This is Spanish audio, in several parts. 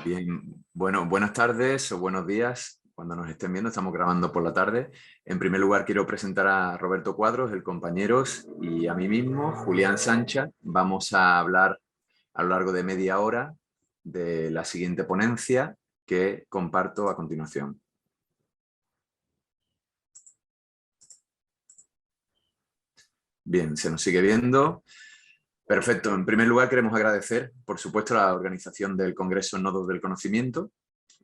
Bien, bueno, buenas tardes o buenos días. Cuando nos estén viendo, estamos grabando por la tarde. En primer lugar, quiero presentar a Roberto Cuadros, el compañeros, y a mí mismo, Julián Sancha. Vamos a hablar a lo largo de media hora de la siguiente ponencia que comparto a continuación. Bien, se nos sigue viendo. Perfecto. En primer lugar, queremos agradecer, por supuesto, a la organización del Congreso Nodos del Conocimiento,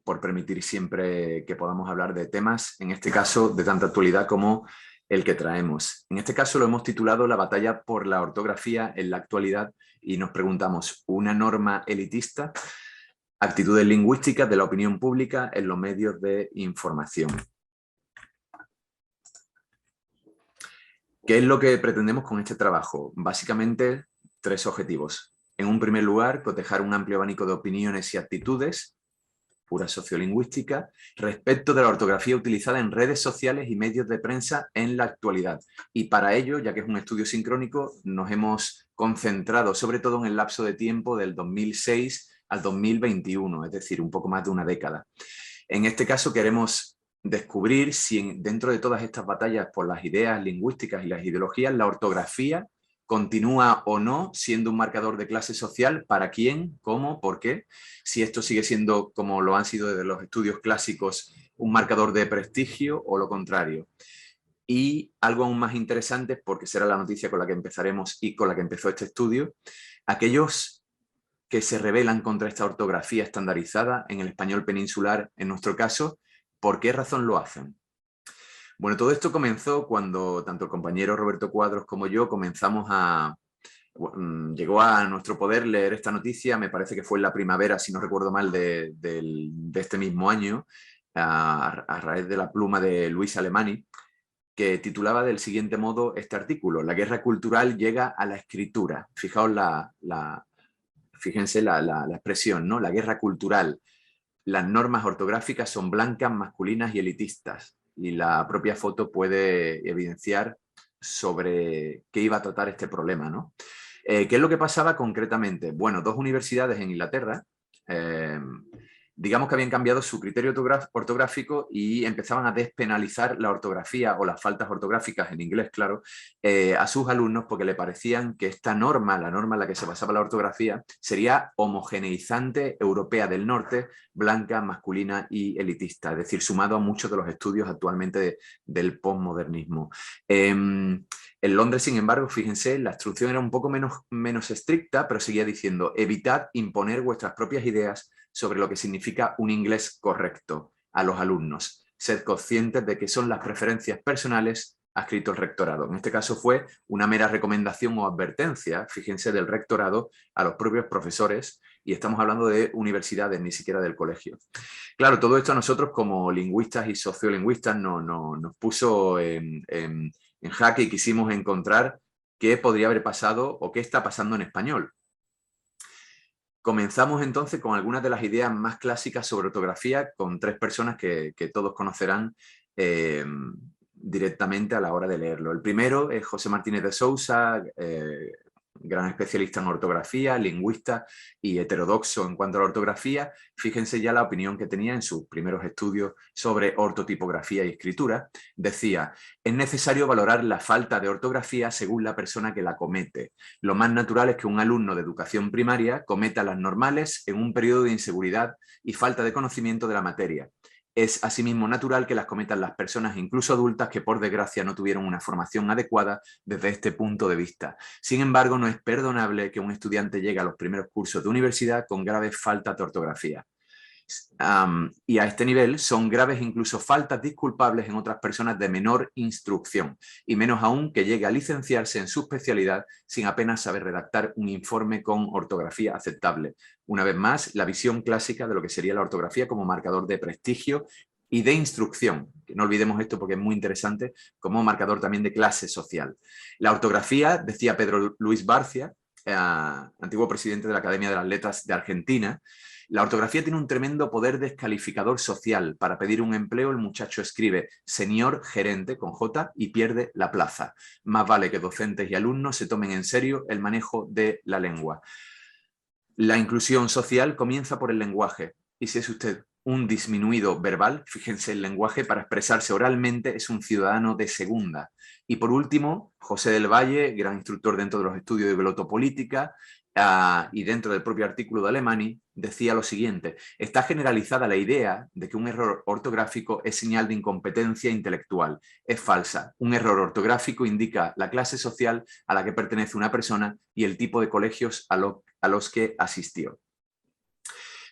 por permitir siempre que podamos hablar de temas, en este caso, de tanta actualidad como el que traemos. En este caso lo hemos titulado La batalla por la ortografía en la actualidad y nos preguntamos, ¿una norma elitista? Actitudes lingüísticas de la opinión pública en los medios de información. ¿Qué es lo que pretendemos con este trabajo? Básicamente, tres objetivos. En un primer lugar, cotejar un amplio abanico de opiniones y actitudes, pura sociolingüística, respecto de la ortografía utilizada en redes sociales y medios de prensa en la actualidad. Y para ello, ya que es un estudio sincrónico, nos hemos concentrado sobre todo en el lapso de tiempo del 2006 al 2021, es decir, un poco más de una década. En este caso queremos descubrir si dentro de todas estas batallas por las ideas lingüísticas y las ideologías, la ortografía continúa o no siendo un marcador de clase social, para quién, cómo, por qué, si esto sigue siendo, como lo han sido desde los estudios clásicos, un marcador de prestigio o lo contrario. Y algo aún más interesante, porque será la noticia con la que empezaremos y con la que empezó este estudio, aquellos que se rebelan contra esta ortografía estandarizada en el español peninsular, en nuestro caso, ¿por qué razón lo hacen? Bueno, todo esto comenzó cuando tanto el compañero Roberto Cuadros como yo comenzamos llegó a nuestro poder leer esta noticia, me parece que fue en la primavera, si no recuerdo mal, de este mismo año, a raíz de la pluma de Luis Alemany, que titulaba del siguiente modo este artículo: La guerra cultural llega a la escritura. Fijaos fíjense la expresión, ¿no? La guerra cultural. Las normas ortográficas son blancas, masculinas y elitistas. Y la propia foto puede evidenciar sobre qué iba a tratar este problema, ¿no? ¿Qué es lo que pasaba concretamente? Bueno, dos universidades en Inglaterra, digamos que habían cambiado su criterio ortográfico y empezaban a despenalizar la ortografía o las faltas ortográficas, en inglés, claro, a sus alumnos, porque le parecían que esta norma, la norma en la que se basaba la ortografía, sería homogeneizante, europea del norte, blanca, masculina y elitista, es decir, sumado a muchos de los estudios actualmente del postmodernismo. En Londres, sin embargo, fíjense, la instrucción era un poco menos estricta, pero seguía diciendo: evitad imponer vuestras propias ideas sobre lo que significa un inglés correcto a los alumnos. Sed conscientes de que son las preferencias personales, ha escrito el rectorado. En este caso fue una mera recomendación o advertencia, fíjense, del rectorado a los propios profesores, y estamos hablando de universidades, ni siquiera del colegio. Claro, todo esto a nosotros como lingüistas y sociolingüistas nos puso en jaque, y quisimos encontrar qué podría haber pasado o qué está pasando en español. Comenzamos entonces con algunas de las ideas más clásicas sobre ortografía, con tres personas que todos conocerán directamente a la hora de leerlo. El primero es José Martínez de Sousa, gran especialista en ortografía, lingüista y heterodoxo en cuanto a la ortografía. Fíjense ya la opinión que tenía en sus primeros estudios sobre ortotipografía y escritura. Decía: es necesario valorar la falta de ortografía según la persona que la comete. Lo más natural es que un alumno de educación primaria cometa las normales en un periodo de inseguridad y falta de conocimiento de la materia. Es asimismo natural que las cometan las personas, incluso adultas, que por desgracia no tuvieron una formación adecuada desde este punto de vista. Sin embargo, no es perdonable que un estudiante llegue a los primeros cursos de universidad con graves faltas de ortografía. Y a este nivel son graves incluso faltas disculpables en otras personas de menor instrucción, y menos aún que llegue a licenciarse en su especialidad sin apenas saber redactar un informe con ortografía aceptable. Una vez más, la visión clásica de lo que sería la ortografía como marcador de prestigio y de instrucción, que no olvidemos esto porque es muy interesante, como marcador también de clase social. La ortografía, decía Pedro Luis Barcia, antiguo presidente de la Academia de las Letras de Argentina, la ortografía tiene un tremendo poder descalificador social. Para pedir un empleo, el muchacho escribe señor gerente con J y pierde la plaza. Más vale que docentes y alumnos se tomen en serio el manejo de la lengua. La inclusión social comienza por el lenguaje. y si es usted un disminuido verbal, fíjense el lenguaje, para expresarse oralmente es un ciudadano de segunda. Y por último, José del Valle, gran instructor dentro de los estudios de glotopolítica, y dentro del propio artículo de Alemany, decía lo siguiente: está generalizada la idea de que un error ortográfico es señal de incompetencia intelectual. Es falsa. Un error ortográfico indica la clase social a la que pertenece una persona y el tipo de colegios a los que asistió.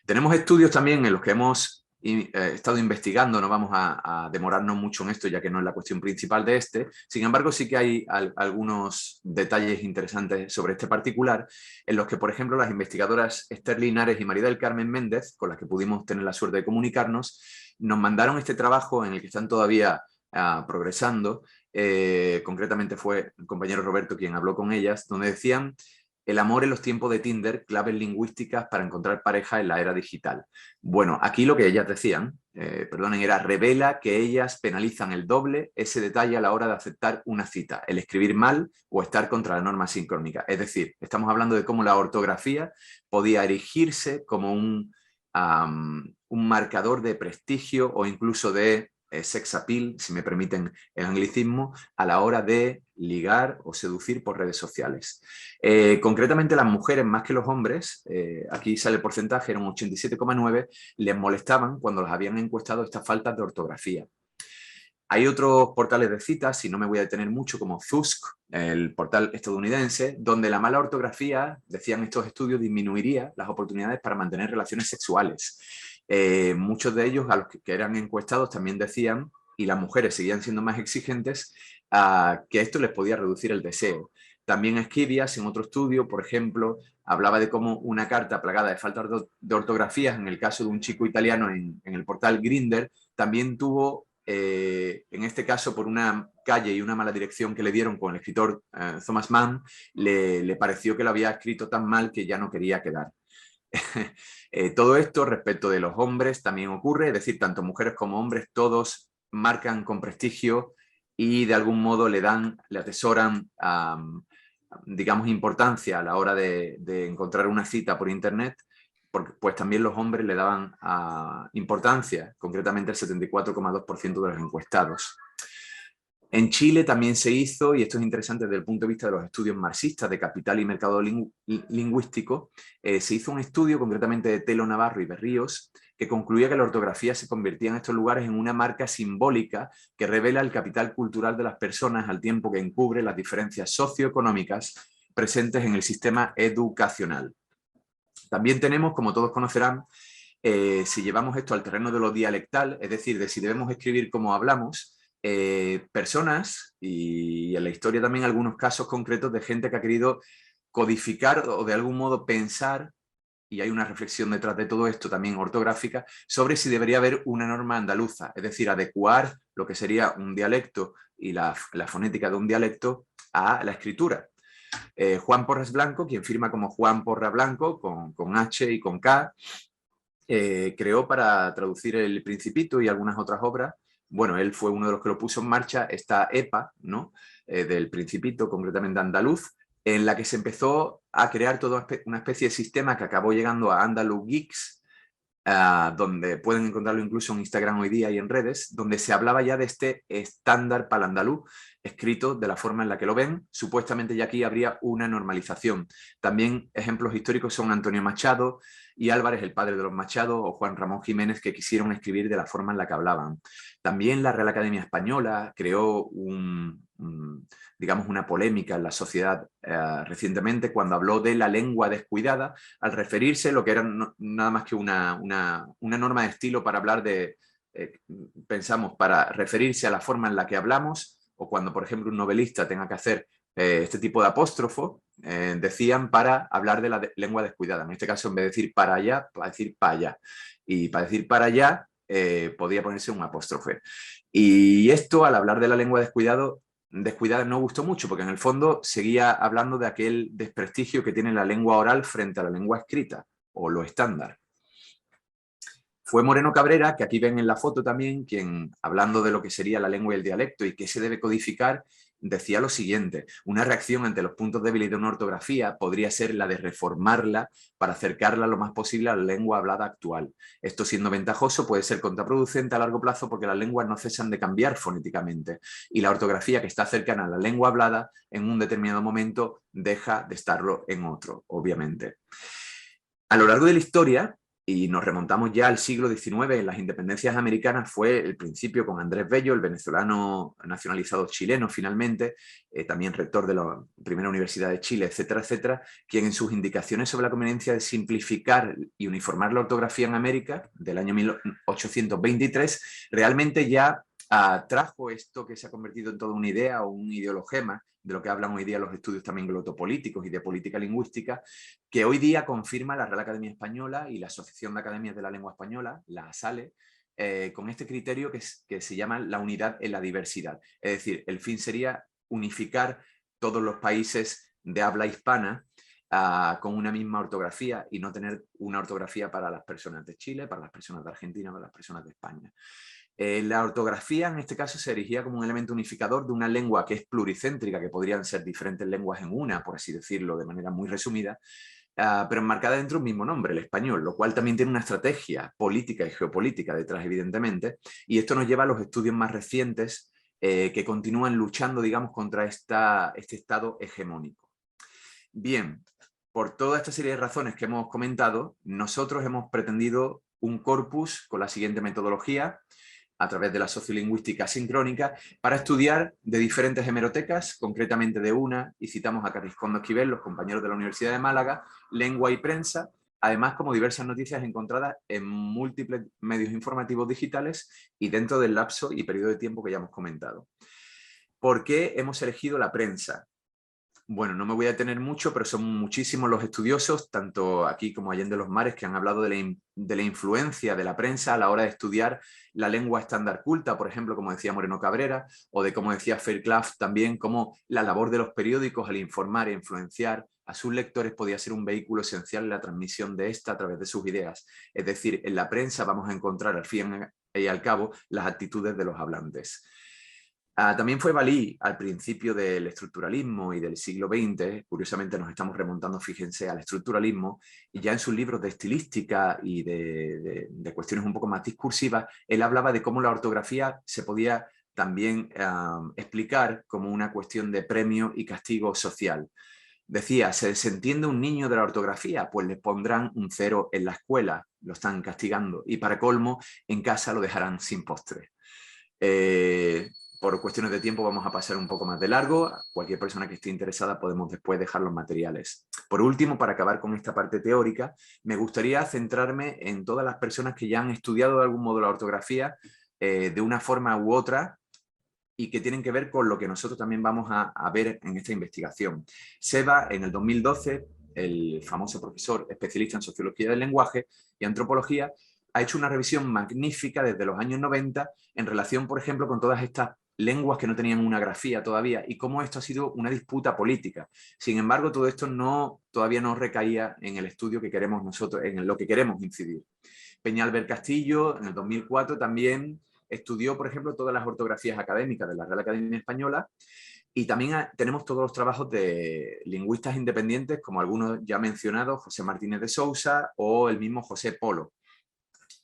Tenemos estudios también en los que hemos estado investigando, no vamos a demorarnos mucho en esto ya que no es la cuestión principal de este, sin embargo sí que hay algunos detalles interesantes sobre este particular, en los que por ejemplo las investigadoras Esther Linares y María del Carmen Méndez, con las que pudimos tener la suerte de comunicarnos, nos mandaron este trabajo en el que están todavía progresando, concretamente fue el compañero Roberto quien habló con ellas, donde decían: el amor en los tiempos de Tinder, claves lingüísticas para encontrar pareja en la era digital. Bueno, aquí lo que ellas decían, perdonen, era: revela que ellas penalizan el doble ese detalle a la hora de aceptar una cita, el escribir mal o estar contra la norma sincrónica. Es decir, estamos hablando de cómo la ortografía podía erigirse como un marcador de prestigio o incluso de sex appeal, si me permiten el anglicismo, a la hora de ligar o seducir por redes sociales. Concretamente las mujeres más que los hombres, aquí sale el porcentaje, era un 87,9, les molestaban cuando las habían encuestado estas faltas de ortografía. Hay otros portales de citas, si no me voy a detener mucho, como Zusk, el portal estadounidense, donde la mala ortografía, decían estos estudios, disminuiría las oportunidades para mantener relaciones sexuales. Muchos de ellos, a los que eran encuestados, también decían, y las mujeres seguían siendo más exigentes, que esto les podía reducir el deseo. También Esquivias, en otro estudio, por ejemplo, hablaba de cómo una carta plagada de faltas de ortografías, en el caso de un chico italiano en el portal Grindr, también tuvo, en este caso por una calle y una mala dirección que le dieron con el escritor Thomas Mann, le pareció que lo había escrito tan mal que ya no quería quedar. Todo esto respecto de los hombres también ocurre, es decir, tanto mujeres como hombres, todos marcan con prestigio y de algún modo le atesoran, digamos, importancia a la hora de encontrar una cita por internet, porque pues también los hombres le daban importancia, concretamente el 74,2% de los encuestados. En Chile también se hizo, y esto es interesante desde el punto de vista de los estudios marxistas de capital y mercado lingüístico, se hizo un estudio concretamente de Telo Navarro y Berríos, que concluía que la ortografía se convertía en estos lugares en una marca simbólica que revela el capital cultural de las personas al tiempo que encubre las diferencias socioeconómicas presentes en el sistema educacional. También tenemos, como todos conocerán, si llevamos esto al terreno de lo dialectal, es decir, de si debemos escribir como hablamos, personas, y en la historia también algunos casos concretos de gente que ha querido codificar o de algún modo pensar, y hay una reflexión detrás de todo esto también ortográfica, sobre si debería haber una norma andaluza, es decir, adecuar lo que sería un dialecto y la fonética de un dialecto a la escritura. Juan Porras Blanco, quien firma como Juan Porra Blanco, con H y con K, creó para traducir El Principito y algunas otras obras. Bueno, él fue uno de los que lo puso en marcha, esta EPA, ¿no? Del Principito, concretamente andaluz, en la que se empezó a crear toda una especie de sistema que acabó llegando a Andaluz Geeks, donde pueden encontrarlo incluso en Instagram hoy día y en redes, donde se hablaba ya de este estándar para el andaluz, escrito de la forma en la que lo ven. Supuestamente ya aquí habría una normalización. También ejemplos históricos son Antonio Machado y Álvarez, el padre de los Machado, o Juan Ramón Jiménez, que quisieron escribir de la forma en la que hablaban. También la Real Academia Española creó digamos, una polémica en la sociedad recientemente cuando habló de la lengua descuidada, al referirse a lo que era nada más que una norma de estilo para hablar de, pensamos, para referirse a la forma en la que hablamos, o cuando, por ejemplo, un novelista tenga que hacer este tipo de apóstrofo, decían para hablar de la lengua descuidada. En este caso, en vez de decir para allá, para decir para allá. Y para decir para allá, podía ponerse un apóstrofe. Y esto, al hablar de la lengua descuidada, no gustó mucho, porque en el fondo seguía hablando de aquel desprestigio que tiene la lengua oral frente a la lengua escrita, o lo estándar. Fue Moreno Cabrera, que aquí ven en la foto también, quien, hablando de lo que sería la lengua y el dialecto y qué se debe codificar, decía lo siguiente: una reacción ante los puntos débiles de una ortografía podría ser la de reformarla para acercarla lo más posible a la lengua hablada actual. Esto, siendo ventajoso, puede ser contraproducente a largo plazo porque las lenguas no cesan de cambiar fonéticamente y la ortografía que está cercana a la lengua hablada en un determinado momento deja de estarlo en otro, obviamente. A lo largo de la historia, y nos remontamos ya al siglo XIX, en las independencias americanas fue el principio con Andrés Bello, el venezolano nacionalizado chileno finalmente, también rector de la primera Universidad de Chile, etcétera, etcétera, quien en sus indicaciones sobre la conveniencia de simplificar y uniformar la ortografía en América, del año 1823, realmente ya trajo esto que se ha convertido en toda una idea o un ideologema, de lo que hablan hoy día los estudios también glotopolíticos y de política lingüística, que hoy día confirma la Real Academia Española y la Asociación de Academias de la Lengua Española, la ASALE, con este criterio que se llama la unidad en la diversidad. Es decir, el fin sería unificar todos los países de habla hispana con una misma ortografía y no tener una ortografía para las personas de Chile, para las personas de Argentina, para las personas de España. La ortografía en este caso se erigía como un elemento unificador de una lengua que es pluricéntrica, que podrían ser diferentes lenguas en una, por así decirlo de manera muy resumida, pero enmarcada dentro de un mismo nombre, el español, lo cual también tiene una estrategia política y geopolítica detrás, evidentemente, y esto nos lleva a los estudios más recientes que continúan luchando, digamos, contra este estado hegemónico. Bien, por toda esta serie de razones que hemos comentado, nosotros hemos pretendido un corpus con la siguiente metodología, a través de la sociolingüística sincrónica, para estudiar de diferentes hemerotecas, concretamente de una, y citamos a Carrascondo Esquivel, los compañeros de la Universidad de Málaga, lengua y prensa, además como diversas noticias encontradas en múltiples medios informativos digitales y dentro del lapso y periodo de tiempo que ya hemos comentado. ¿Por qué hemos elegido la prensa? Bueno, no me voy a detener mucho, pero son muchísimos los estudiosos, tanto aquí como allende los mares, que han hablado de la influencia de la prensa a la hora de estudiar la lengua estándar culta, por ejemplo, como decía Moreno Cabrera, o de, como decía Fairclough también, cómo la labor de los periódicos al informar e influenciar a sus lectores podía ser un vehículo esencial en la transmisión de esta a través de sus ideas. Es decir, en la prensa vamos a encontrar al fin y al cabo las actitudes de los hablantes. También fue Valí al principio del estructuralismo y del siglo XX, curiosamente nos estamos remontando, fíjense, al estructuralismo, y ya en sus libros de estilística y de cuestiones un poco más discursivas, él hablaba de cómo la ortografía se podía también explicar como una cuestión de premio y castigo social. Decía, ¿se desentiende un niño de la ortografía? Pues le pondrán un 0 en la escuela, lo están castigando, y para colmo, en casa lo dejarán sin postre. Por cuestiones de tiempo vamos a pasar un poco más de largo. Cualquier persona que esté interesada podemos después dejar los materiales. Por último, para acabar con esta parte teórica, me gustaría centrarme en todas las personas que ya han estudiado de algún modo la ortografía de una forma u otra y que tienen que ver con lo que nosotros también vamos a ver en esta investigación. Seba, en el 2012, el famoso profesor especialista en sociología del lenguaje y antropología, ha hecho una revisión magnífica desde los años 90 en relación, por ejemplo, con todas estas lenguas que no tenían una grafía todavía y cómo esto ha sido una disputa política. Sin embargo, todo esto todavía no recaía en el estudio que queremos nosotros, en lo que queremos incidir. Peñalver Castillo, en el 2004, también estudió, por ejemplo, todas las ortografías académicas de la Real Academia Española y también tenemos todos los trabajos de lingüistas independientes, como algunos ya mencionados, José Martínez de Sousa o el mismo José Polo.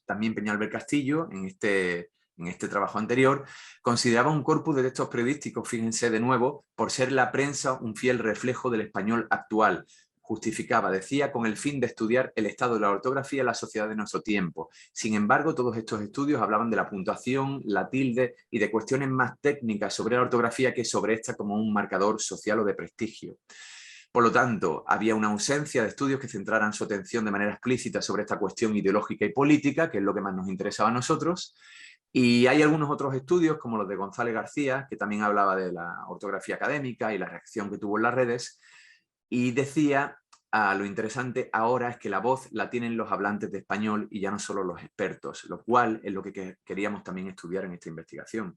También Peñalver Castillo, en este trabajo anterior, consideraba un corpus de textos periodísticos, fíjense de nuevo, por ser la prensa un fiel reflejo del español actual. Justificaba, decía, con el fin de estudiar el estado de la ortografía en la sociedad de nuestro tiempo. Sin embargo, todos estos estudios hablaban de la puntuación, la tilde y de cuestiones más técnicas sobre la ortografía que sobre esta como un marcador social o de prestigio. Por lo tanto, había una ausencia de estudios que centraran su atención de manera explícita sobre esta cuestión ideológica y política, que es lo que más nos interesaba a nosotros. Y hay algunos otros estudios, como los de González García, que también hablaba de la ortografía académica y la reacción que tuvo en las redes, y decía, lo interesante ahora es que la voz la tienen los hablantes de español y ya no solo los expertos, lo cual es lo que queríamos también estudiar en esta investigación.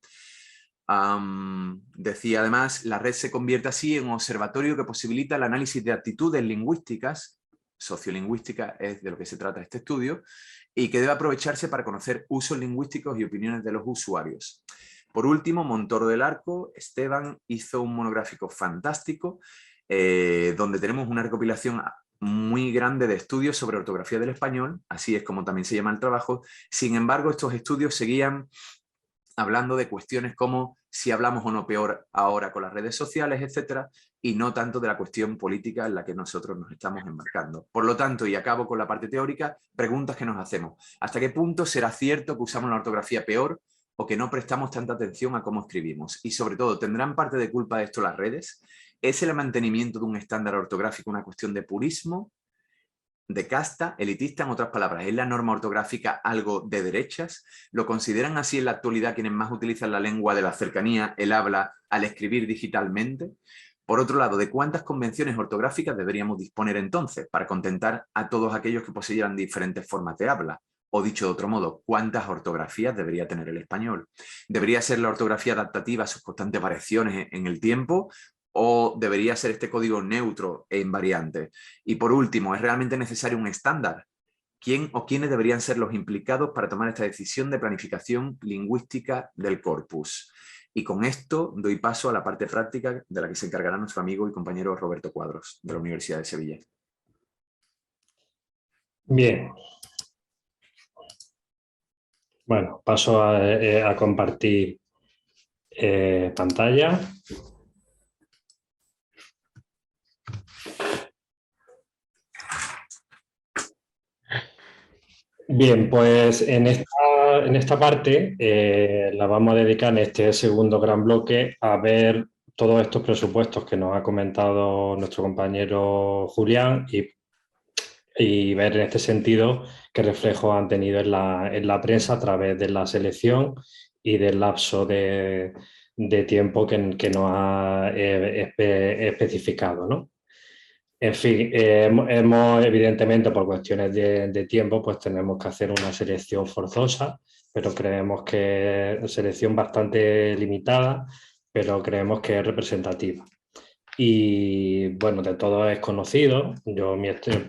Decía además, la red se convierte así en un observatorio que posibilita el análisis de actitudes lingüísticas, sociolingüística es de lo que se trata este estudio, y que debe aprovecharse para conocer usos lingüísticos y opiniones de los usuarios. Por último, Montoro del Arco, Esteban, hizo un monográfico fantástico donde tenemos una recopilación muy grande de estudios sobre ortografía del español, así es como también se llama el trabajo. Sin embargo, estos estudios seguían hablando de cuestiones como si hablamos o no peor ahora con las redes sociales, etcétera, y no tanto de la cuestión política en la que nosotros nos estamos embarcando. Por lo tanto, y acabo con la parte teórica, preguntas que nos hacemos. ¿Hasta qué punto será cierto que usamos la ortografía peor o que no prestamos tanta atención a cómo escribimos? Y sobre todo, ¿tendrán parte de culpa de esto las redes? ¿Es el mantenimiento de un estándar ortográfico una cuestión de purismo, de casta, elitista, en otras palabras? ¿Es la norma ortográfica algo de derechas? ¿Lo consideran así en la actualidad quienes más utilizan la lengua de la cercanía, el habla, al escribir digitalmente? Por otro lado, ¿de cuántas convenciones ortográficas deberíamos disponer entonces para contentar a todos aquellos que poseyeran diferentes formas de habla? O dicho de otro modo, ¿cuántas ortografías debería tener el español? ¿Debería ser la ortografía adaptativa a sus constantes variaciones en el tiempo? ¿O debería ser este código neutro e invariante? Y por último, ¿es realmente necesario un estándar? ¿Quién o quiénes deberían ser los implicados para tomar esta decisión de planificación lingüística del corpus? Y con esto doy paso a la parte práctica de la que se encargará nuestro amigo y compañero Roberto Cuadros, de la Universidad de Sevilla. Bien. Bueno, paso a compartir pantalla. Bien, pues en esta parte la vamos a dedicar en este segundo gran bloque a ver todos estos presupuestos que nos ha comentado nuestro compañero Julián y ver en este sentido qué reflejos han tenido en la prensa a través de la selección y del lapso de tiempo que nos ha especificado, ¿no? En fin, hemos evidentemente por cuestiones de tiempo pues tenemos que hacer una selección forzosa, pero creemos que es selección bastante limitada, pero creemos que es representativa. Y bueno, de todo es conocido. Yo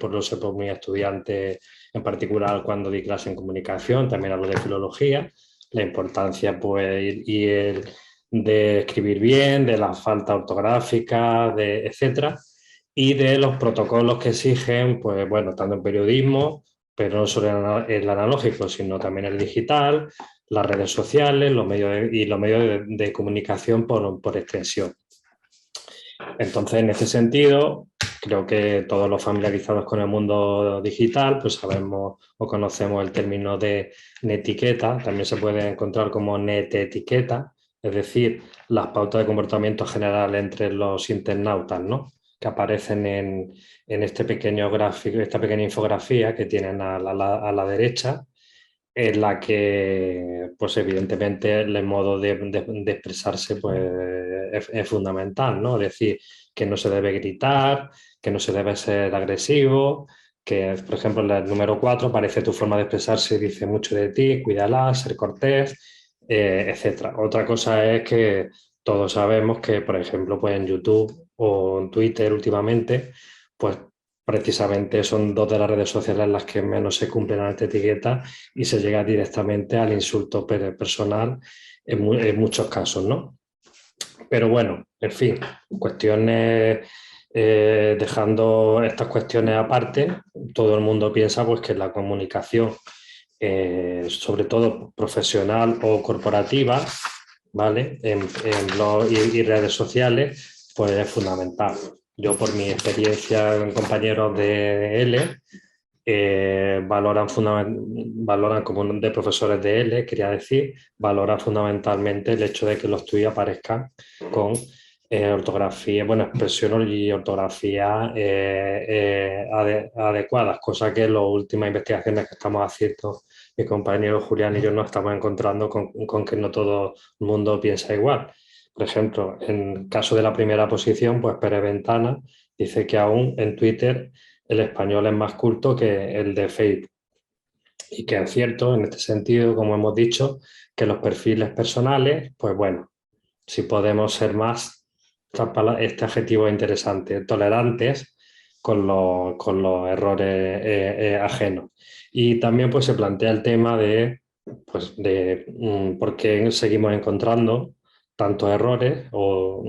por lo sé por mi estudiante en particular cuando di clase en comunicación, también hablo de filología, la importancia pues de escribir bien, de la falta ortográfica, etcétera, y de los protocolos que exigen, pues bueno, tanto en periodismo, pero no solo en el analógico, sino también el digital, las redes sociales, los medios de comunicación por extensión. Entonces, en ese sentido, creo que todos los familiarizados con el mundo digital, pues sabemos o conocemos el término de netiqueta, también se puede encontrar como netetiqueta, es decir, las pautas de comportamiento general entre los internautas, ¿no?, que aparecen en este pequeño gráfico, esta pequeña infografía que tienen a la derecha, en la que, pues evidentemente, el modo de expresarse pues, es fundamental, ¿no? Es decir, que no se debe gritar, que no se debe ser agresivo, que, por ejemplo, en el número 4 parece tu forma de expresarse dice mucho de ti, cuídala, ser cortés, etc. Otra cosa es que todos sabemos que, por ejemplo, pues en YouTube o en Twitter últimamente, pues precisamente son dos de las redes sociales en las que menos se cumplen esta etiqueta y se llega directamente al insulto personal en muchos casos, ¿no? Pero bueno, en fin, cuestiones, dejando estas cuestiones aparte, todo el mundo piensa pues, que la comunicación, sobre todo profesional o corporativa, ¿vale?, en blogs y redes sociales, pues es fundamental. Yo, por mi experiencia en compañeros de L, valoran como de profesores de L, quería decir, valoran fundamentalmente el hecho de que los tuyos aparezcan con ortografía, bueno, expresión y ortografía adecuadas, cosa que en las últimas investigaciones que estamos haciendo mi compañero Julián y yo nos estamos encontrando con que no todo el mundo piensa igual. Por ejemplo, en caso de la primera posición, pues Pérez Ventana dice que aún en Twitter el español es más culto que el de Facebook. Y que es cierto, en este sentido, como hemos dicho, que los perfiles personales, pues bueno, si podemos ser más, este adjetivo es interesante, tolerantes con los errores ajenos. Y también pues se plantea el tema de pues de por qué seguimos encontrando tantos errores, o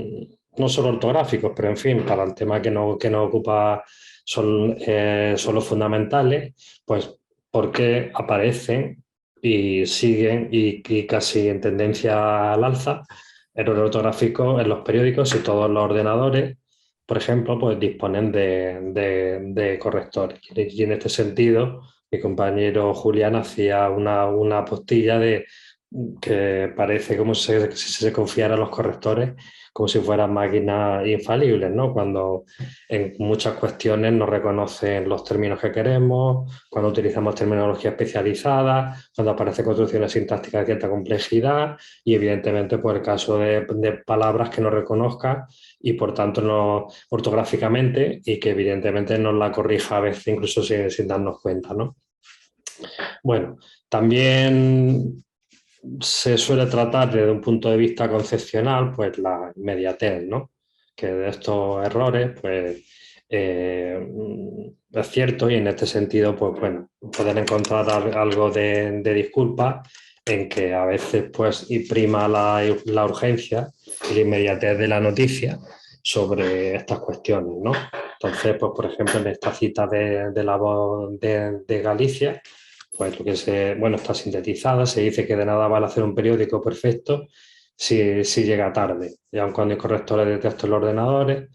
no solo ortográficos, pero en fin, para el tema que nos ocupa son los fundamentales, pues por qué aparecen y siguen y casi en tendencia al alza errores ortográficos en los periódicos y todos los ordenadores, por ejemplo, pues disponen de correctores. Y en este sentido, mi compañero Julián hacía una postilla de que parece como si se confiara a los correctores como si fueran máquinas infalibles, ¿no? Cuando en muchas cuestiones no reconocen los términos que queremos, cuando utilizamos terminología especializada, cuando aparecen construcciones sintácticas de cierta complejidad y evidentemente por el caso de palabras que no reconozca y por tanto no ortográficamente y que evidentemente nos la corrija a veces incluso sin darnos cuenta, ¿no? Bueno, también se suele tratar desde un punto de vista concepcional, pues la inmediatez, ¿no? Que de estos errores, pues es cierto y en este sentido, pues bueno, poder encontrar algo de disculpa en que a veces pues imprima la urgencia y la inmediatez de la noticia sobre estas cuestiones, ¿no? Entonces, pues por ejemplo, en esta cita de la voz de Galicia, pues lo que bueno, está sintetizada, se dice que de nada vale hacer un periódico perfecto si llega tarde. Y aun cuando hay correctores de texto en los ordenadores,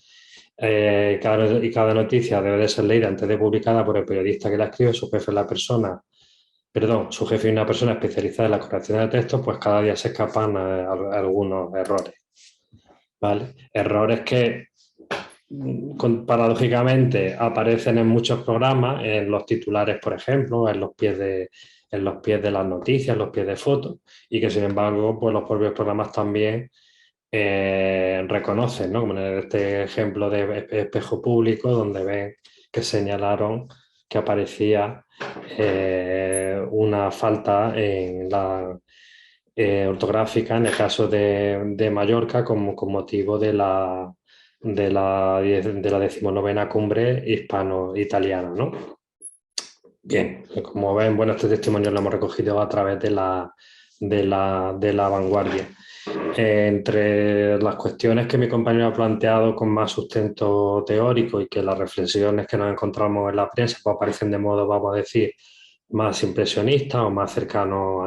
cada noticia debe de ser leída antes de publicada por el periodista que la escribe, su jefe es la persona, perdón, su jefe y una persona especializada en la corrección de textos, pues cada día se escapan algunos errores, ¿vale? Errores que paradójicamente aparecen en muchos programas, en los titulares, por ejemplo, en los pies de las noticias, en los pies de fotos, y que sin embargo, pues los propios programas también reconocen, ¿no? Como en este ejemplo de espejo público, donde ven que señalaron que aparecía una falta en la ortográfica en el caso de Mallorca con motivo de la 19ª cumbre hispano-italiana, ¿no? Bien, como ven, bueno, este testimonio lo hemos recogido a través de la vanguardia. Entre las cuestiones que mi compañero ha planteado con más sustento teórico y que las reflexiones que nos encontramos en la prensa pues aparecen de modo, vamos a decir, más impresionista o más cercano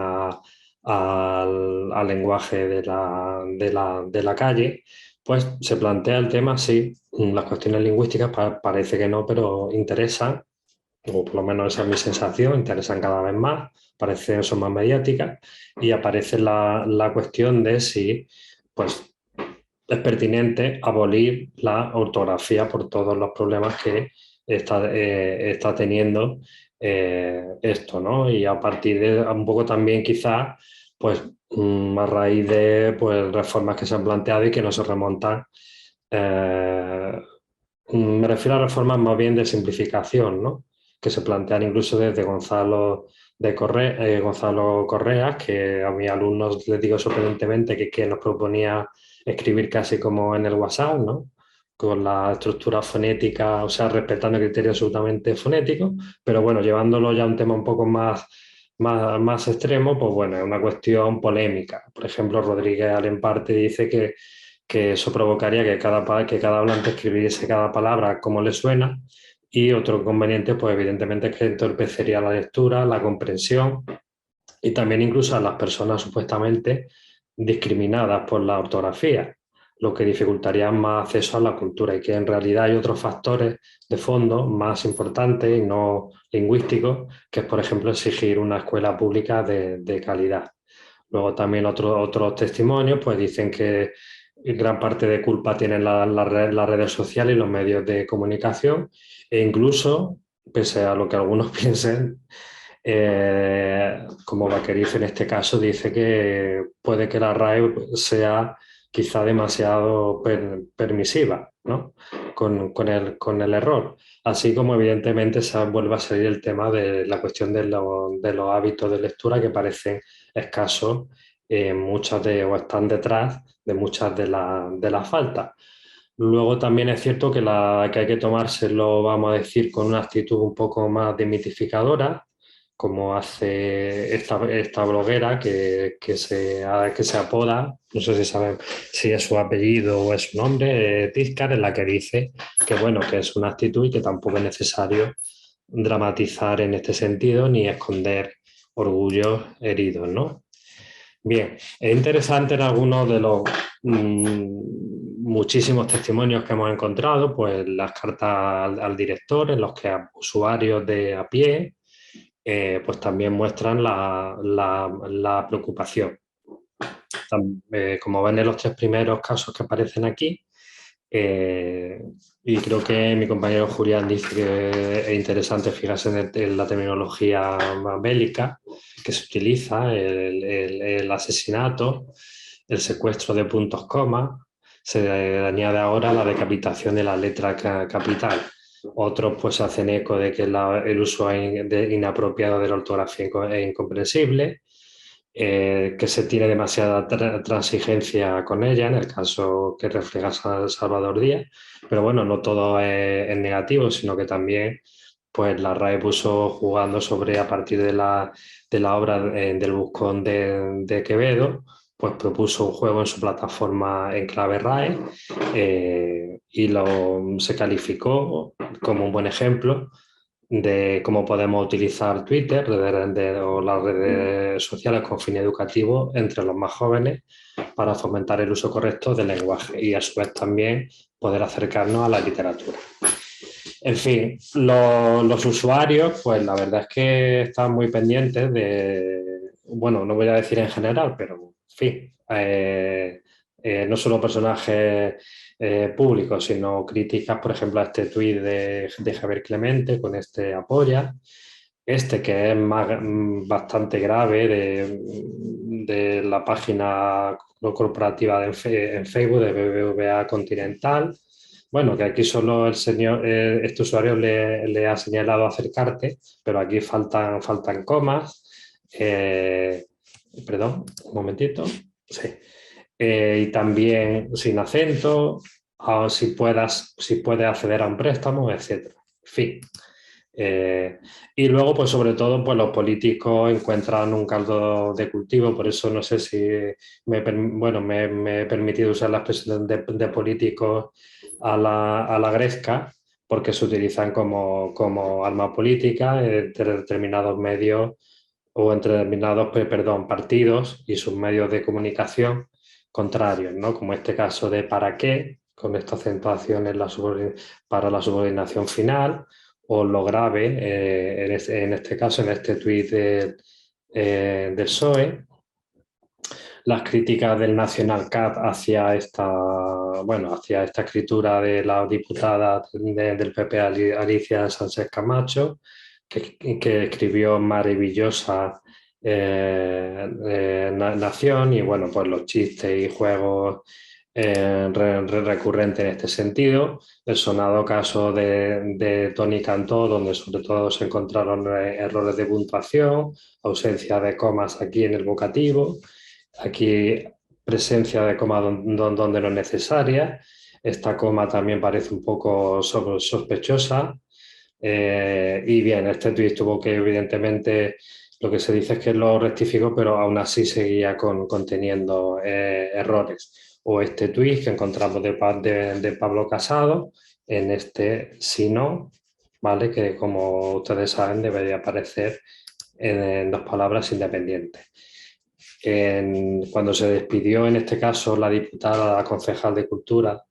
al lenguaje de la calle, pues se plantea el tema, sí, las cuestiones lingüísticas parece que no, pero interesan, o por lo menos esa es mi sensación, interesan cada vez más, parecen son más mediáticas y aparece la cuestión de si pues, es pertinente abolir la ortografía por todos los problemas que está teniendo esto, ¿no? Y a partir de un poco también quizás, pues a raíz de pues, reformas que se han planteado y que no se remontan, me refiero a reformas más bien de simplificación, ¿no? Que se plantean incluso desde Gonzalo Correa, que a mis alumnos les digo sorprendentemente que nos proponía escribir casi como en el WhatsApp, ¿no? Con la estructura fonética, o sea, respetando criterios absolutamente fonéticos, pero bueno, llevándolo ya a un tema un poco más extremo, pues bueno, es una cuestión polémica. Por ejemplo, Rodríguez Alemparte dice que eso provocaría que cada hablante escribiese cada palabra como le suena y otro inconveniente, pues evidentemente es que entorpecería la lectura, la comprensión y también incluso a las personas supuestamente discriminadas por la ortografía, lo que dificultaría más acceso a la cultura y que en realidad hay otros factores de fondo más importantes y no lingüísticos, que es por ejemplo exigir una escuela pública de calidad. Luego también otros testimonios pues dicen que gran parte de culpa tienen las redes sociales y los medios de comunicación e incluso, pese a lo que algunos piensen, como Vaquerizo en este caso dice que puede que la RAE sea quizá demasiado permisiva, ¿no? con el error. Así como evidentemente se vuelve a salir el tema de la cuestión de los hábitos de lectura que parecen escasos o están detrás de muchas de las faltas. Luego también es cierto que hay que tomárselo, vamos a decir, con una actitud un poco más demitificadora, como hace esta bloguera que se apoda, no sé si saben si es su apellido o es su nombre, Tizcar, en la que dice que, bueno, que es una actitud y que tampoco es necesario dramatizar en este sentido ni esconder orgullos heridos, ¿no? Bien, es interesante en algunos de los muchísimos testimonios que hemos encontrado, pues las cartas al director en los que usuarios de a pie pues también muestran la preocupación. Como ven en los tres primeros casos que aparecen aquí, y creo que mi compañero Julián dice que es interesante fijarse en la terminología bélica que se utiliza, el asesinato, el secuestro de puntos coma, se añade ahora la decapitación de la letra capital. Otros pues hacen eco de que el uso inapropiado de la ortografía es incomprensible, que se tiene demasiada transigencia con ella, en el caso que refleja Salvador Díaz, pero bueno, no todo es negativo, sino que también pues la RAE puso jugando sobre, a partir de la obra del Buscón de Quevedo, pues propuso un juego en su plataforma en clave RAE, y se calificó como un buen ejemplo de cómo podemos utilizar Twitter o las redes sociales con fin educativo entre los más jóvenes para fomentar el uso correcto del lenguaje y a su vez también poder acercarnos a la literatura. En fin, los usuarios, pues la verdad es que están muy pendientes bueno, no voy a decir en general, pero en fin, no solo personajes públicos, sino críticas, por ejemplo, a este tuit de Javier Clemente con este apoya, que es bastante grave de la página corporativa en Facebook de BBVA Continental. Bueno, que aquí solo este usuario le ha señalado acercarte, pero aquí faltan comas. Perdón, un momentito. Sí. Y también sin acento, si puedes acceder a un préstamo, etc. En fin. Y luego, pues sobre todo, pues los políticos encuentran un caldo de cultivo, por eso no sé si me he permitido usar la expresión de políticos a la gresca, porque se utilizan como arma política entre determinados medios o entre determinados, perdón, partidos y sus medios de comunicación contrarios, ¿no? Como este caso de ¿para qué?, con esta acentuación para la subordinación final, o lo grave, en este caso, en este tuit del PSOE, las críticas del National Cat hacia esta escritura de la diputada del PP Alicia Sánchez Camacho, que escribió maravillosa Nación, y bueno, pues los chistes y juegos recurrentes en este sentido. El sonado caso de Toni Cantó, donde sobre todo se encontraron errores de puntuación, ausencia de comas aquí en el vocativo, aquí presencia de coma donde no es necesaria. Esta coma también parece un poco sospechosa. Y bien, este tuit tuvo que, evidentemente, lo que se dice es que lo rectificó, pero aún así seguía conteniendo errores. O este tuit que encontramos de Pablo Casado, en este si no, ¿vale? Que como ustedes saben debería aparecer en dos palabras independientes. Cuando se despidió, en este caso, la diputada, la concejal de Cultura,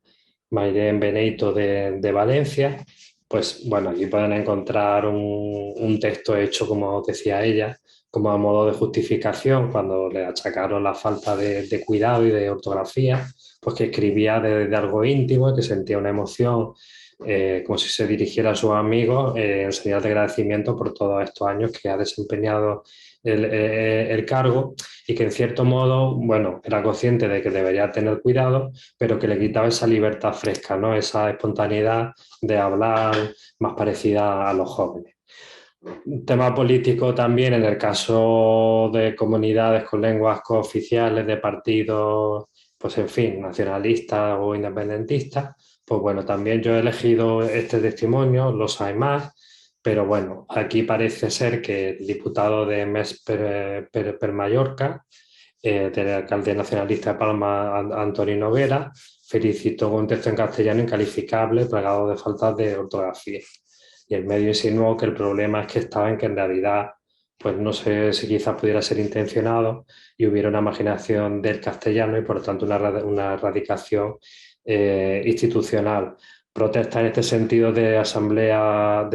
Mairén Beneito de Valencia, pues bueno, aquí pueden encontrar un texto hecho, como decía ella, como a modo de justificación cuando le achacaron la falta de cuidado y de ortografía, pues que escribía de algo íntimo y que sentía una emoción, como si se dirigiera a sus amigos, en señal de agradecimiento por todos estos años que ha desempeñado el cargo, y que en cierto modo, bueno, era consciente de que debería tener cuidado, pero que le quitaba esa libertad fresca, ¿no? Esa espontaneidad de hablar más parecida a los jóvenes. Un tema político también, en el caso de comunidades con lenguas cooficiales de partidos, pues en fin, nacionalistas o independentistas, pues bueno, también yo he elegido este testimonio, los hay más, pero bueno, aquí parece ser que el diputado de Mes per Mallorca, del alcalde nacionalista de Palma, Antonio Noguera, felicitó un texto en castellano incalificable, plagado de faltas de ortografía. Y el medio insinuó que el problema es que estaba en que en realidad, pues no sé si quizás pudiera ser intencionado y hubiera una marginación del castellano y por lo tanto una erradicación institucional. Protesta en este sentido de la asamblea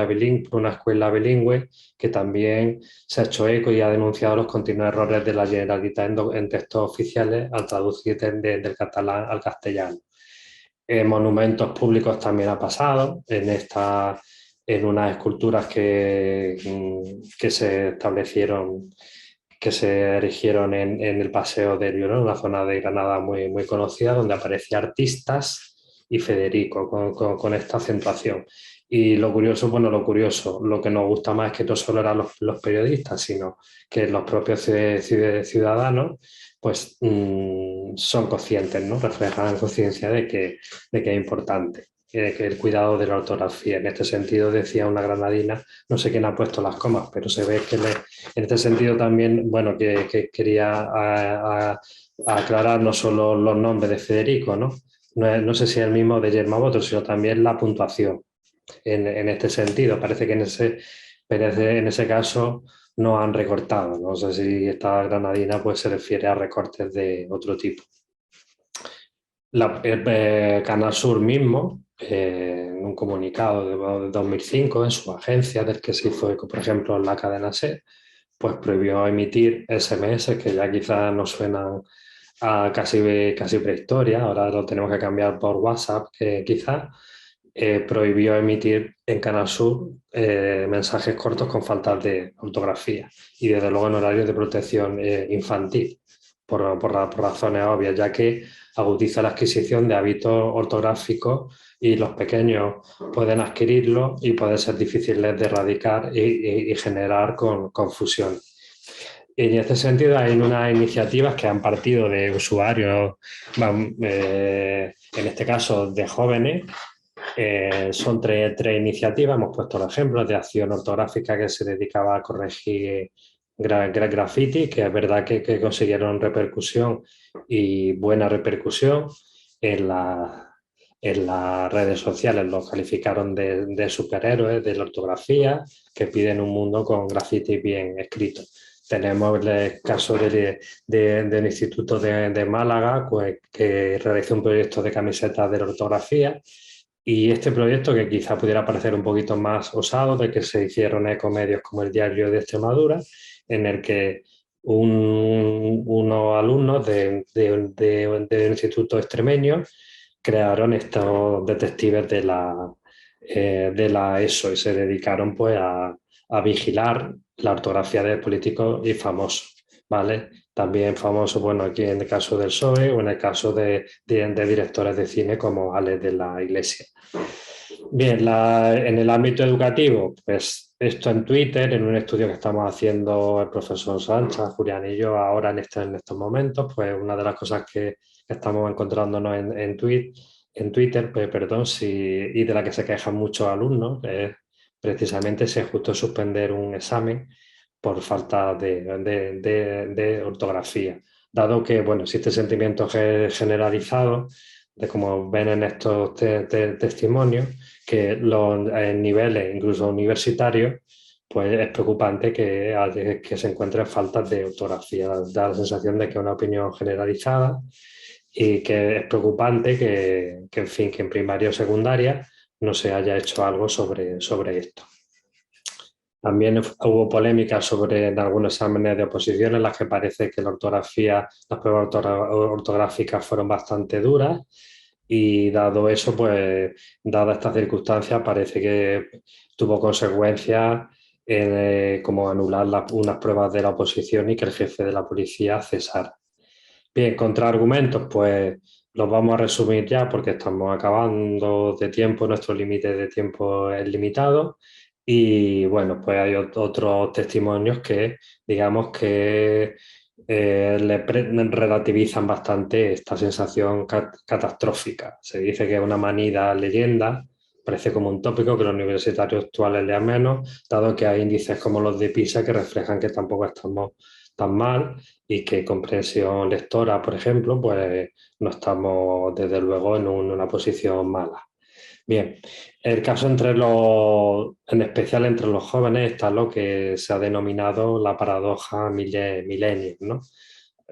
bilingüe, una escuela bilingüe que también se ha hecho eco y ha denunciado los continuos errores de la Generalitat en textos oficiales al traducir del catalán al castellano. Monumentos públicos también ha pasado en unas esculturas que se establecieron, que se erigieron en el Paseo del Llorón, una zona de Granada muy, muy conocida, donde aparecían artistas y Federico con esta acentuación. Y lo curioso, bueno, lo que nos gusta más es que no solo eran los periodistas, sino que los propios ciudadanos pues son conscientes, ¿no? Reflejan conciencia de que es importante, que el cuidado de la ortografía. En este sentido, decía una granadina, no sé quién ha puesto las comas, pero se ve que en este sentido también, bueno, que quería aclarar no solo los nombres de Federico, ¿no? No sé si es el mismo de Yerma Boto, sino también la puntuación. En este sentido, parece que en ese caso no han recortado. No sé si esta granadina pues, se refiere a recortes de otro tipo. Canal Sur mismo, en un comunicado de 2005 en su agencia, del que se hizo eco, por ejemplo, en la cadena SER, pues prohibió emitir SMS que ya quizás nos suenan a casi prehistoria, ahora lo tenemos que cambiar por WhatsApp, que quizás prohibió emitir en Canal Sur mensajes cortos con faltas de ortografía y desde luego en horarios de protección infantil, por razones obvias, ya que agudiza la adquisición de hábitos ortográficos y los pequeños pueden adquirirlo y pueden ser difíciles de erradicar y generar confusión. En este sentido, hay unas iniciativas que han partido de usuarios, en este caso de jóvenes. Son tres iniciativas, hemos puesto los ejemplos de Acción Ortográfica que se dedicaba a corregir graffiti, que es verdad que consiguieron repercusión y buena repercusión en las redes sociales, los calificaron de superhéroes de la ortografía, que piden un mundo con graffiti bien escrito. Tenemos el caso del Instituto de Málaga, pues, que realizó un proyecto de camisetas de la ortografía. Y este proyecto, que quizá pudiera parecer un poquito más osado, de que se hicieron ecomedios como el Diario de Extremadura, en el que unos alumnos de un instituto extremeño crearon estos detectives de la ESO y se dedicaron pues a vigilar la ortografía de políticos y famosos, ¿vale? También famosos, bueno, aquí en el caso del PSOE o en el caso de directores de cine como Alex de la Iglesia. Bien, en el ámbito educativo, pues esto en Twitter, en un estudio que estamos haciendo el profesor Sánchez, Julián y yo ahora en estos momentos, pues una de las cosas que estamos encontrándonos en Twitter, pues, perdón, y de la que se quejan muchos alumnos, es precisamente si es justo suspender un examen por falta de ortografía, dado que, bueno, existe sentimiento generalizado de como ven en estos testimonios, que los niveles, incluso universitarios, pues es preocupante que se encuentren faltas de ortografía. Da la sensación de que es una opinión generalizada y que es preocupante en fin, que en primaria o secundaria no se haya hecho algo sobre esto. También hubo polémicas sobre en algunos exámenes de oposición en las que parece que las pruebas ortográficas fueron bastante duras y dado eso, pues dada esta circunstancia, parece que tuvo consecuencias como anular unas pruebas de la oposición y que el jefe de la policía cesara. Bien, contraargumentos, pues los vamos a resumir ya porque estamos acabando de tiempo, nuestro límite de tiempo es limitado y bueno, pues hay otros testimonios que digamos que relativizan bastante esta sensación catastrófica. Se dice que es una manida leyenda Parece como un tópico que los universitarios actuales lean menos, dado que hay índices como los de PISA que reflejan que tampoco estamos tan mal y que comprensión lectora, por ejemplo, pues no estamos desde luego en una posición mala. Bien, el caso en especial entre los jóvenes está lo que se ha denominado la paradoja millennial, ¿no?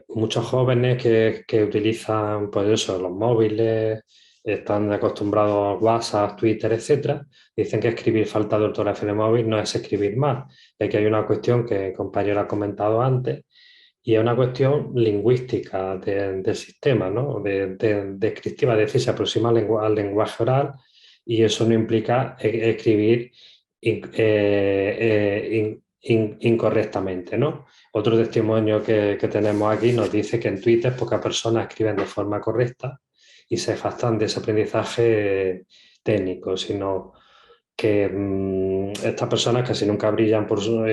Muchos jóvenes que utilizan, pues eso, los móviles, están acostumbrados a WhatsApp, Twitter, etcétera, dicen que escribir falta de ortografía en el móvil no es escribir mal. Y aquí hay una cuestión que el compañero ha comentado antes, y es una cuestión lingüística del sistema, ¿no? Descriptiva, es decir, se aproxima al lenguaje oral y eso no implica escribir incorrectamente, ¿no? Otro testimonio que tenemos aquí nos dice que en Twitter pocas personas escriben de forma correcta y se jactan de ese aprendizaje técnico, sino que estas personas casi nunca brillan por su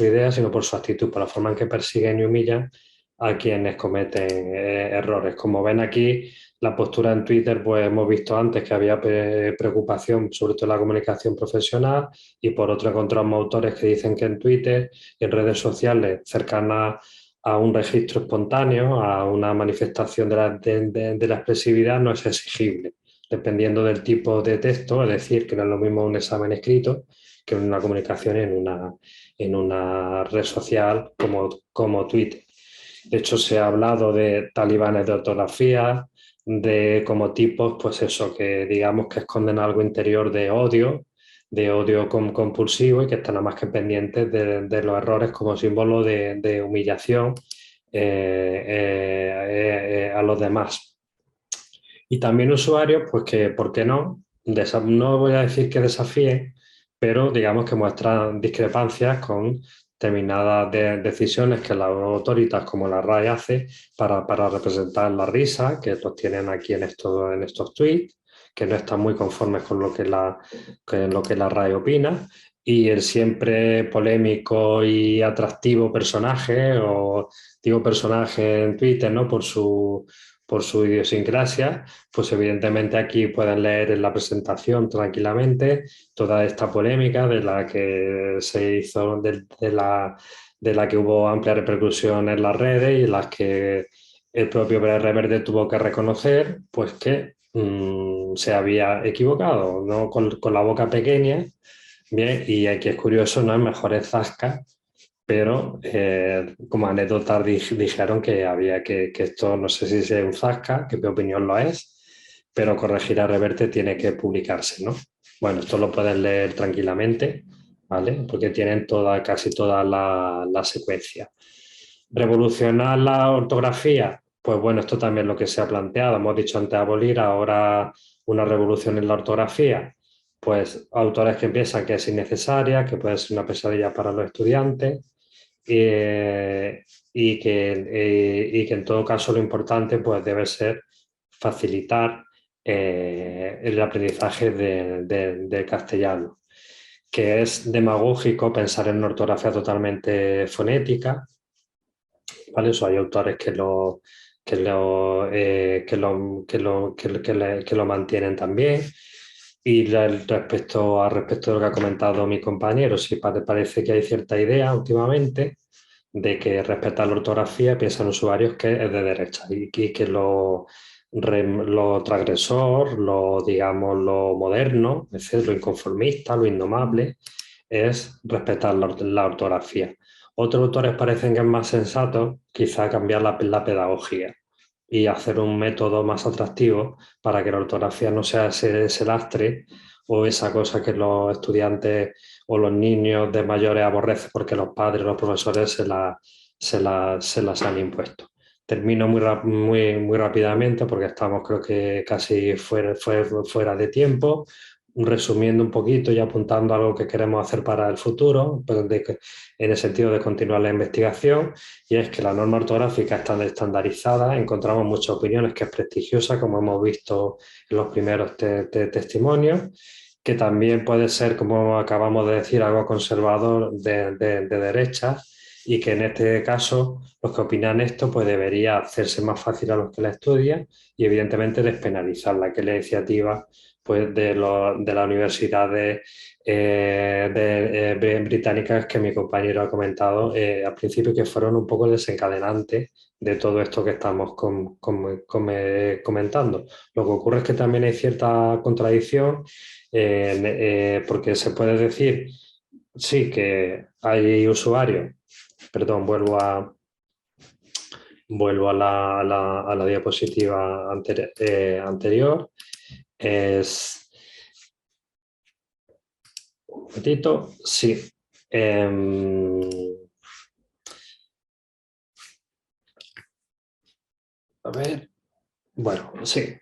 idea, sino por su actitud, por la forma en que persiguen y humillan a quienes cometen errores. Como ven aquí, la postura en Twitter, pues hemos visto antes que había preocupación sobre todo en la comunicación profesional y por otro encontramos autores que dicen que en Twitter y en redes sociales cercanas a un registro espontáneo, a una manifestación de la expresividad, no es exigible dependiendo del tipo de texto, es decir, que no es lo mismo un examen escrito que una comunicación en una red social como Twitter. De hecho, se ha hablado de talibanes de ortografía, de como tipos, pues eso, que digamos que esconden algo interior de odio compulsivo y que están nada más que pendientes de los errores como símbolo de humillación a los demás. Y también usuarios, pues que, ¿por qué no? No voy a decir que desafíen, pero digamos que muestran discrepancias con determinadas decisiones que las autoridades como la RAE hace para representar la risa, que los tienen aquí en estos tweets, que no están muy conformes con lo que la RAE opina, y el siempre polémico y atractivo personaje, o digo personaje en Twitter, ¿no? Por su idiosincrasia, pues evidentemente aquí pueden leer en la presentación tranquilamente toda esta polémica de la que se hizo, de la que hubo amplia repercusión en las redes y en las que el propio PR Verde tuvo que reconocer pues que se había equivocado, ¿no? Con la boca pequeña. Bien, y aquí es curioso, ¿no? En Mejores Zasca, pero como anécdota dijeron que había que esto, no sé si es un zasca, que mi opinión lo es, pero corregir a Reverte tiene que publicarse, ¿no? Bueno, esto lo pueden leer tranquilamente, ¿vale? Porque tienen casi toda la secuencia. ¿Revolucionar la ortografía? Pues bueno, esto también es lo que se ha planteado. Hemos dicho antes abolir, ahora una revolución en la ortografía. Pues autores que piensan que es innecesaria, que puede ser una pesadilla para los estudiantes, y que en todo caso lo importante pues debe ser facilitar el aprendizaje del castellano, que es demagógico pensar en una ortografía totalmente fonética, ¿vale? Eso hay autores que lo mantienen también. Y respecto de lo que ha comentado mi compañero, sí parece que hay cierta idea últimamente de que respetar la ortografía piensan usuarios que es de derecha y que lo transgresor, digamos, lo moderno, es decir, lo inconformista, lo indomable, es respetar la ortografía. Otros autores parecen que es más sensato quizá cambiar la pedagogía y hacer un método más atractivo para que la ortografía no sea ese lastre o esa cosa que los estudiantes o los niños de mayores aborrecen porque los padres, los profesores se las han impuesto. Termino muy rápidamente porque estamos creo que casi fuera de tiempo. Resumiendo un poquito y apuntando algo que queremos hacer para el futuro, pues en el sentido de continuar la investigación, y es que la norma ortográfica está estandarizada, encontramos muchas opiniones que es prestigiosa, como hemos visto en los primeros testimonios, que también puede ser, como acabamos de decir, algo conservador de derecha, y que en este caso los que opinan esto pues debería hacerse más fácil a los que la estudian y evidentemente despenalizarla, que la iniciativa pues, de las universidades británicas que mi compañero ha comentado al principio, que fueron un poco desencadenantes de todo esto que estamos comentando. Lo que ocurre es que también hay cierta contradicción porque se puede decir, sí, que hay usuarios, perdón, vuelvo a la diapositiva anterior. Un momentito, sí. A ver, bueno, sí.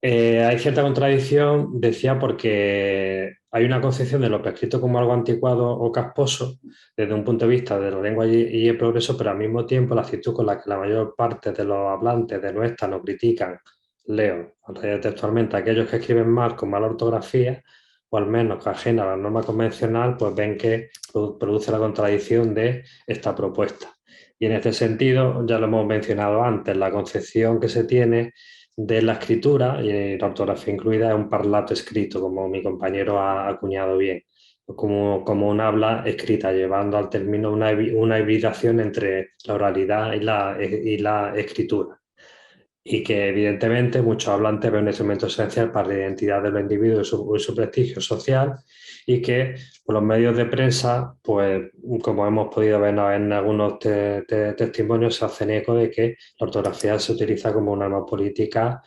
Hay cierta contradicción, decía, porque hay una concepción de lo prescrito como algo anticuado o casposo desde un punto de vista de la lengua y el progreso, pero al mismo tiempo la actitud con la que la mayor parte de los hablantes de nuestra nos critican, leo textualmente, aquellos que escriben mal con mala ortografía o al menos que ajena a la norma convencional, pues ven que produce la contradicción de esta propuesta. Y en este sentido, ya lo hemos mencionado antes, la concepción que se tiene de la escritura, y la ortografía incluida, es un parlato escrito, como mi compañero ha acuñado bien, como un habla escrita, llevando al término una hibridación entre la oralidad y la escritura. Y que evidentemente muchos hablantes ven un instrumento esencial para la identidad de los individuos y su prestigio social, y que por los medios de prensa, pues como hemos podido ver en algunos testimonios, se hacen eco de que la ortografía se utiliza como una arma política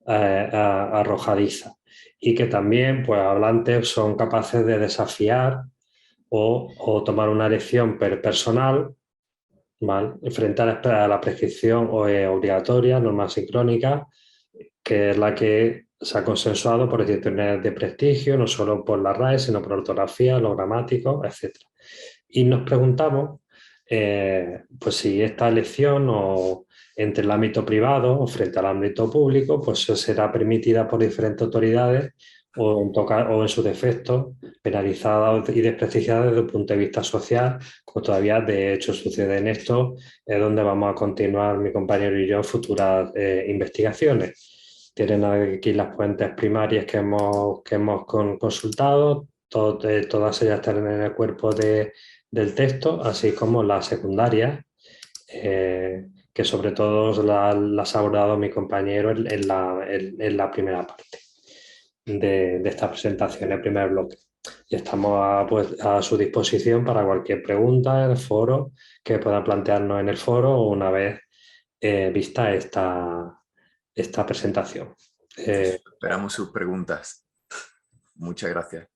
arrojadiza, y que también pues hablantes son capaces de desafiar o tomar una elección personal, ¿vale?, frente a la prescripción obligatoria, norma sincrónica, que es la que se ha consensuado por instituciones de prestigio, no solo por la RAE, sino por ortografía, los gramáticos, etc. Y nos preguntamos pues si esta elección entre el ámbito privado o frente al ámbito público, pues será permitida por diferentes autoridades o en su defecto penalizada y desprestigiada desde un punto de vista social, como todavía de hecho sucede en esto, es donde vamos a continuar mi compañero y yo futuras investigaciones. Tienen aquí las fuentes primarias que hemos consultado, todas ellas están en el cuerpo del texto, así como las secundarias, que sobre todo las ha abordado mi compañero en la primera parte de esta presentación, el primer bloque. Y estamos a su disposición para cualquier pregunta en el foro que pueda plantearnos en el foro o una vez vista esta presentación. Pues esperamos sus preguntas. Muchas gracias.